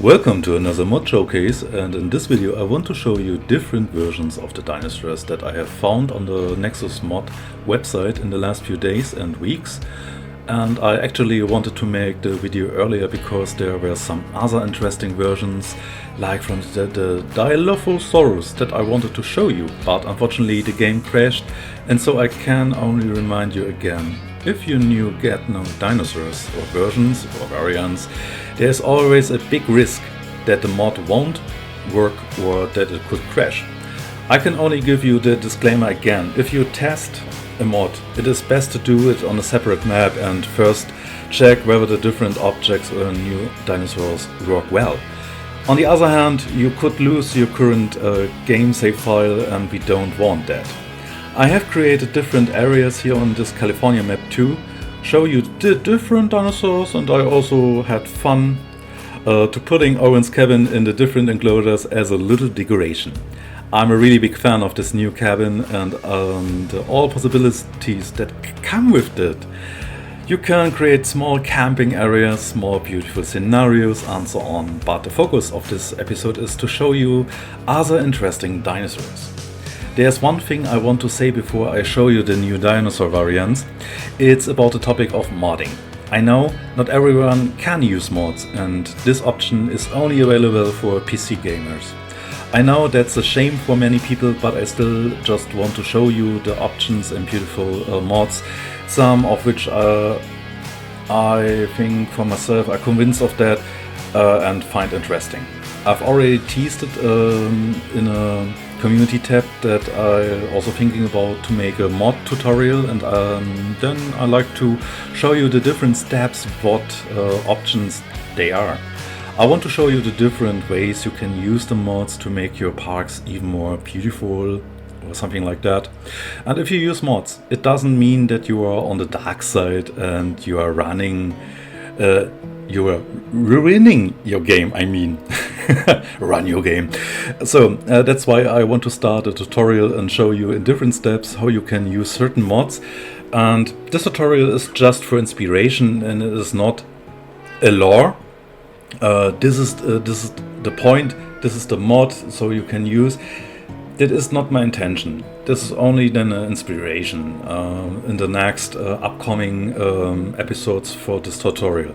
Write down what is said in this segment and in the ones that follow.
Welcome to another mod showcase, and in this video I want to show you different versions of the dinosaurs that I have found on the Nexus Mod website in the last few days and weeks. And I actually wanted to make the video earlier because there were some other interesting versions, like from the Dilophosaurus that I wanted to show you, but unfortunately the game crashed, and so I can only remind you again. If you get no dinosaurs or versions or variants, there's always a big risk that the mod won't work or that it could crash. I can only give you the disclaimer again. If you test a mod, it is best to do it on a separate map and first check whether the different objects or new dinosaurs work well. On the other hand, you could lose your current game save file, and we don't want that. I have created different areas here on this California map to show you the different dinosaurs, and I also had fun to putting Owen's cabin in the different enclosures as a little decoration. I'm a really big fan of this new cabin and all possibilities that come with it. You can create small camping areas, small beautiful scenarios and so on, but the focus of this episode is to show you other interesting dinosaurs. There's one thing I want to say before I show you the new dinosaur variants. It's about the topic of modding. I know not everyone can use mods, and this option is only available for PC gamers. I know that's a shame for many people, but I still just want to show you the options and beautiful mods, some of which I think for myself are convinced of that and find interesting. I've already teased it in a community tab that I also thinking about to make a mod tutorial, and then I like to show you the different steps, what options they are. I want to show you the different ways you can use the mods to make your parks even more beautiful or something like that. And if you use mods, it doesn't mean that you are on the dark side and you are ruining your game, I mean. Run your game. So that's why I want to start a tutorial and show you in different steps how you can use certain mods. And this tutorial is just for inspiration and it is not a lore. This is the point, this is the mod, so you can use. That is not my intention. This is only then an inspiration in the next upcoming episodes for this tutorial.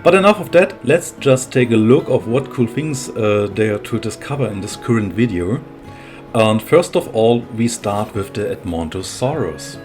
But enough of that, let's just take a look of what cool things there are to discover in this current video. And first of all, we start with the Edmontosaurus.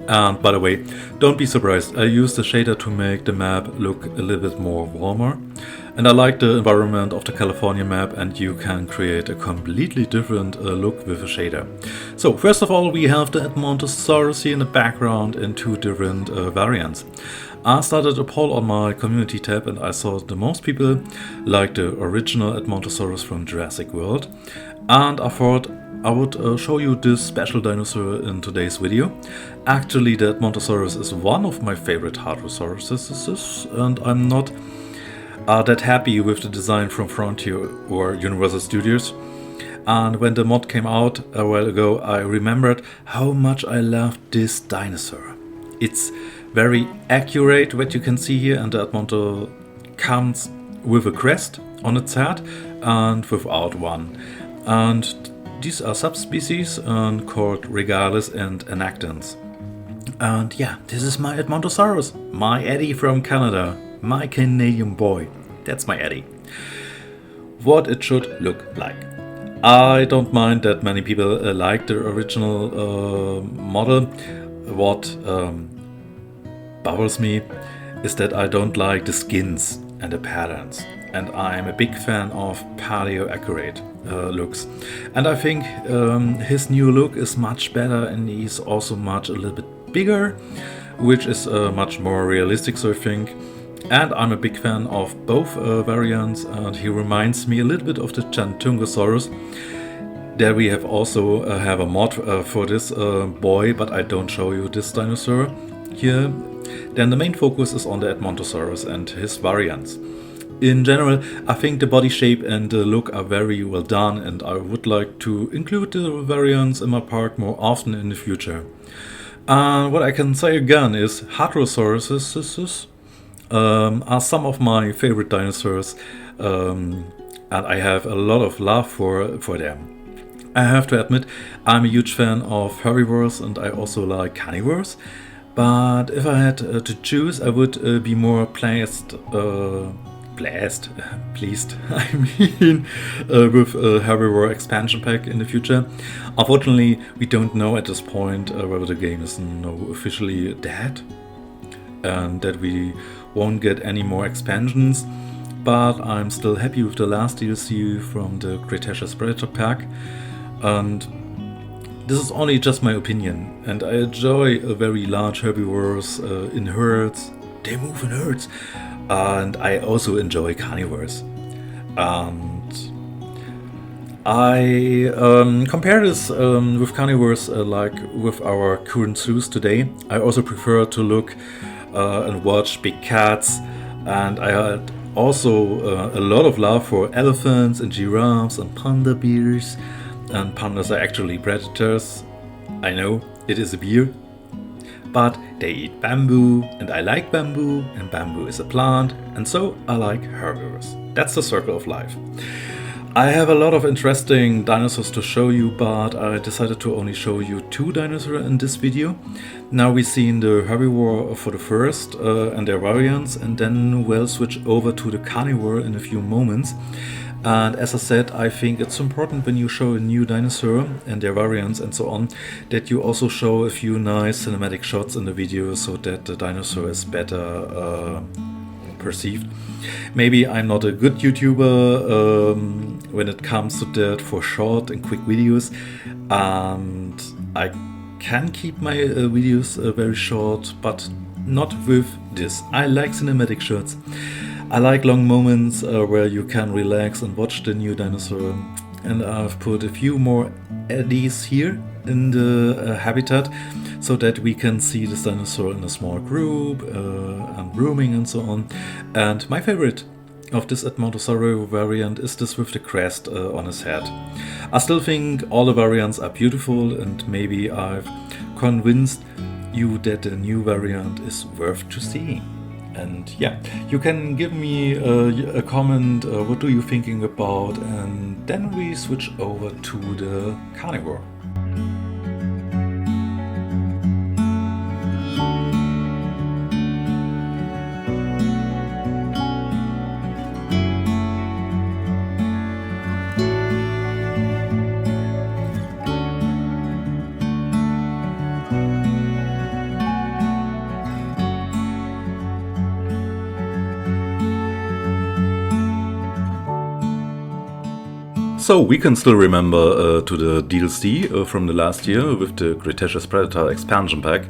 And by the way, don't be surprised, I used the shader to make the map look a little bit more warmer. And I like the environment of the California map, and you can create a completely different look with a shader. So first of all, we have the Edmontosaurus here in the background in two different variants. I started a poll on my community tab and I saw the most people like the original Edmontosaurus from Jurassic World, and I thought I would show you this special dinosaur in today's video. Actually, the Edmontosaurus is one of my favorite Tarbosaurus, and I'm not that happy with the design from Frontier or Universal Studios. And when the mod came out a while ago, I remembered how much I loved this dinosaur. It's very accurate, what you can see here, and the Edmonto comes with a crest on its head and without one. And these are subspecies called Regalis and Anactans. And yeah, this is my Edmontosaurus, my Eddy from Canada, my Canadian boy. That's my Eddy. What it should look like. I don't mind that many people like the original model. What bothers me is that I don't like the skins and the patterns, and I'm a big fan of paleo accurate looks, and I think his new look is much better, and he's also a little bit bigger, which is much more realistic, so I think. And I'm a big fan of both variants, and he reminds me a little bit of the Edmontosaurus. There we have also have a mod for this boy, but I don't show you this dinosaur here. Then the main focus is on the Edmontosaurus and his variants. In general, I think the body shape and the look are very well done, and I would like to include the variants in my park more often in the future. What I can say again is Hadrosauruses are some of my favorite dinosaurs, and I have a lot of love for them. I have to admit, I'm a huge fan of herbivores and I also like carnivores. But if I had to choose, I would be more pleased, I mean, with a herbivore expansion pack in the future. Unfortunately, we don't know at this point whether the game is officially dead and that we won't get any more expansions. But I'm still happy with the last DLC from the Cretaceous Predator pack, and this is only just my opinion, and I enjoy very large herbivores in herds. They move in herds, and I also enjoy carnivores. And I compare this with carnivores like with our current zoos today. I also prefer to look and watch big cats, and I had also a lot of love for elephants and giraffes and panda bears. And pandas are actually predators. I know, it is a beer. But they eat bamboo, and I like bamboo, and bamboo is a plant, and so I like herbivores. That's the circle of life. I have a lot of interesting dinosaurs to show you, but I decided to only show you 2 dinosaurs in this video. Now we've seen the herbivore for the first and their variants, and then we'll switch over to the carnivore in a few moments. And as I said, I think it's important when you show a new dinosaur and their variants and so on, that you also show a few nice cinematic shots in the video so that the dinosaur is better perceived. Maybe I'm not a good YouTuber when it comes to that for short and quick videos, and I can keep my videos very short, but not with this. I like cinematic shots. I like long moments where you can relax and watch the new dinosaur, and I've put a few more eddies here in the habitat so that we can see this dinosaur in a small group and roaming and so on. And my favorite of this Edmontosaurus variant is this with the crest on his head. I still think all the variants are beautiful, and maybe I've convinced you that the new variant is worth to see. And yeah, you can give me a comment, what do you thinking about, and then we switch over to the carnivore. So we can still remember to the DLC from the last year with the Cretaceous Predator expansion pack,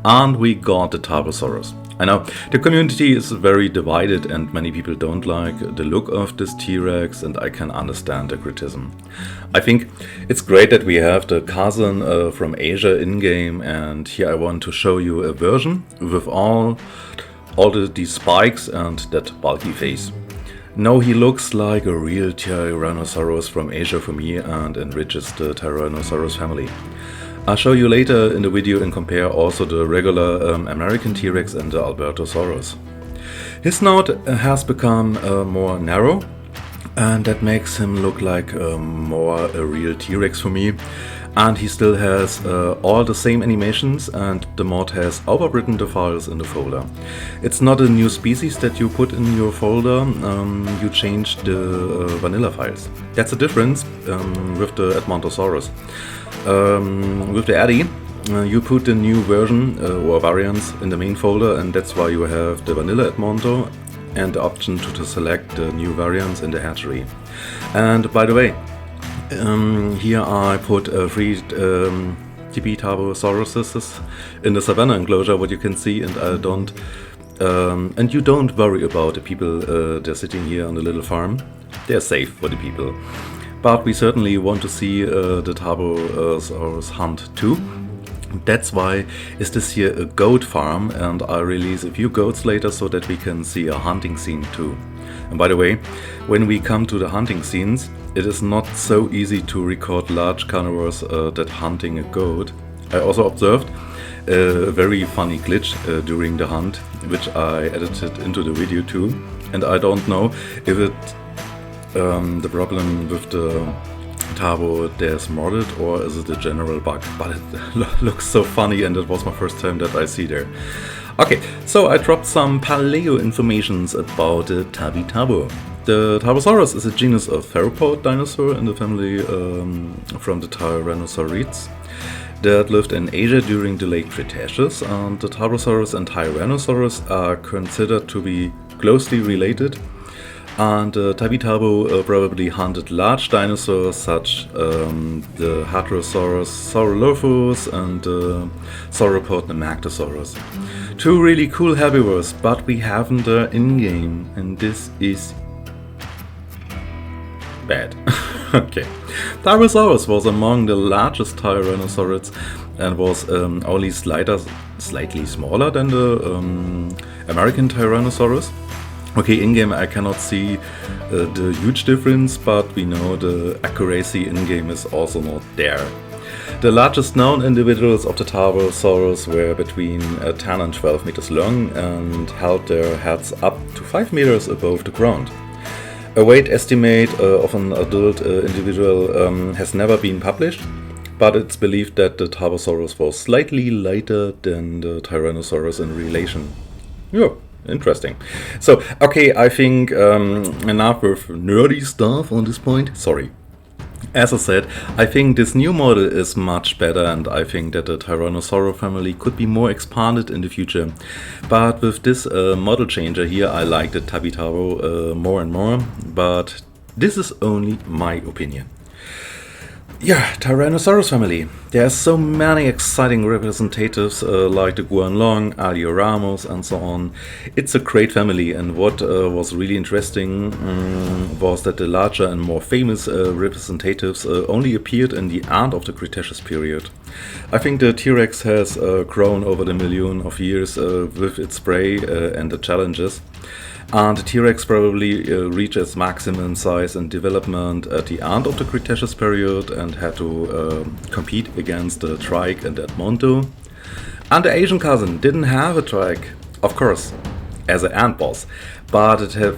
and we got the Tarbosaurus. I know the community is very divided and many people don't like the look of this T-Rex, and I can understand the criticism. I think it's great that we have the cousin from Asia in-game, and here I want to show you a version with all these spikes and that bulky face. Now he looks like a real Tyrannosaurus from Asia for me and enriches the Tyrannosaurus family. I'll show you later in the video and compare also the regular American T-Rex and the Albertosaurus. His snout has become more narrow, and that makes him look like more a real T-Rex for me. And he still has all the same animations, and the mod has overwritten the files in the folder. It's not a new species that you put in your folder, you change the vanilla files. That's the difference with the Edmontosaurus. With the Eddy, you put the new version or variants in the main folder, and that's why you have the vanilla Edmonto and the option to select the new variants in the hatchery. And by the way, here I put 3 Tabby Tarbo in the savanna enclosure, what you can see, and I don't and you don't worry about the people they're sitting here on the little farm. They're safe for the people. But we certainly want to see the Tarbosaurus hunt too. That's why is this here a goat farm, and I release a few goats later so that we can see a hunting scene too. And by the way, when we come to the hunting scenes, it is not so easy to record large carnivores that hunting a goat. I also observed a very funny glitch during the hunt. which I edited into the video too. And I don't know if the problem with the Tarbo there's modded or is it a general bug, but it looks so funny and it was my first time that I see there. Okay, so I dropped some paleo informations about the Tabby Tarbo. The Tarbosaurus is a genus of theropod dinosaur in the family from the Tyrannosaurids that lived in Asia during the late Cretaceous, and the Tarbosaurus and Tyrannosaurus are considered to be closely related. And Tabby Tarbo probably hunted large dinosaurs such the Hadrosaurus Saurolophus and Sauropod Nemactosaurus. Two really cool herbivores, but we haven't in-game, and this is bad. Okay. Tarbosaurus was among the largest Tyrannosaurids and was only slightly smaller than the American Tyrannosaurus. Okay, in-game I cannot see the huge difference, but we know the accuracy in-game is also not there. The largest known individuals of the Tarbosaurus were between 10 and 12 meters long and held their heads up to 5 meters above the ground. A weight estimate of an adult individual has never been published, but it's believed that the Tarbosaurus was slightly lighter than the Tyrannosaurus in relation. Yeah. Interesting. So, okay, I think enough with nerdy stuff on this point. Sorry. As I said, I think this new model is much better and I think that the Tyrannosaurus family could be more expanded in the future. But with this model changer here, I like the Tabby Tarbo more and more, but this is only my opinion. Yeah, Tyrannosaurus family. There are so many exciting representatives like the Guanlong, Alioramus and so on. It's a great family, and what was really interesting was that the larger and more famous representatives only appeared in the end of the Cretaceous period. I think the T-Rex has grown over the million of years with its prey and the challenges. And the T-Rex probably reached its maximum size and development at the end of the Cretaceous period and had to compete against the trike and Edmonto. And the Asian cousin didn't have a trike, of course, as an ant boss, but it had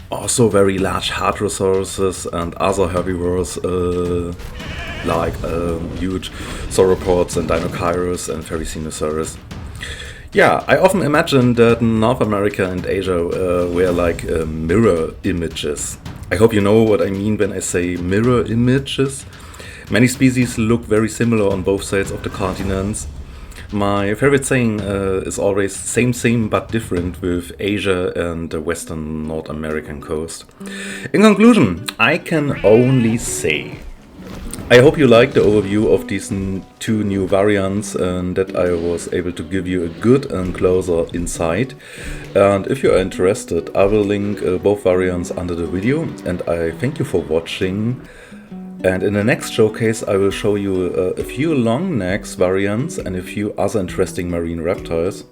also very large hadrosauruses and other herbivores like huge sauropods and Dinochirus and Ferricinosaurus. Yeah, I often imagine that North America and Asia were like mirror images. I hope you know what I mean when I say mirror images. Many species look very similar on both sides of the continents. My favorite saying is always same but different with Asia and the western North American coast. In conclusion, I can only say I hope you liked the overview of these two new variants and that I was able to give you a good and closer insight. And if you are interested, I will link both variants under the video, and I thank you for watching. And in the next showcase I will show you a few long necks variants and a few other interesting marine reptiles.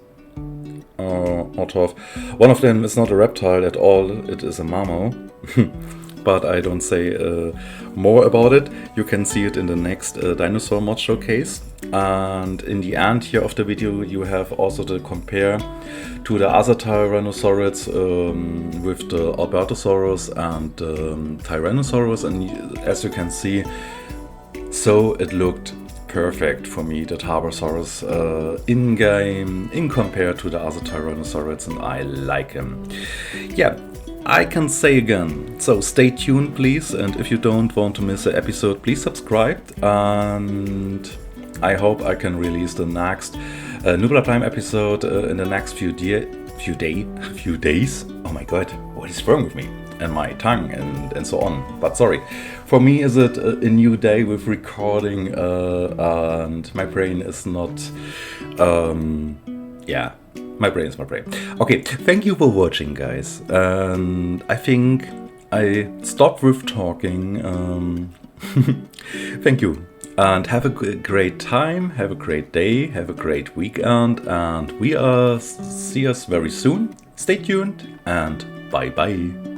One of them is not a reptile at all, it is a mammal. But I don't say more about it. You can see it in the next Dinosaur Mod Showcase. And in the end here of the video you have also to compare to the other Tyrannosaurids with the Edmontosaurus and Tyrannosaurus. And as you can see, so it looked perfect for me, the Tarbosaurus in-game, in compared to the other Tyrannosaurids, and I like him. Yeah. I can say again, so stay tuned please, and if you don't want to miss an episode, please subscribe, and I hope I can release the next Nublar Prime episode in the next few days. Oh my god, what is wrong with me? And my tongue and so on. But sorry, for me is it a new day with recording and my brain is not, yeah. My brain is my brain. Okay, thank you for watching, guys. And I think I stopped with talking. Thank you. And have a great time, have a great day, have a great weekend. And we see us very soon. Stay tuned and bye-bye.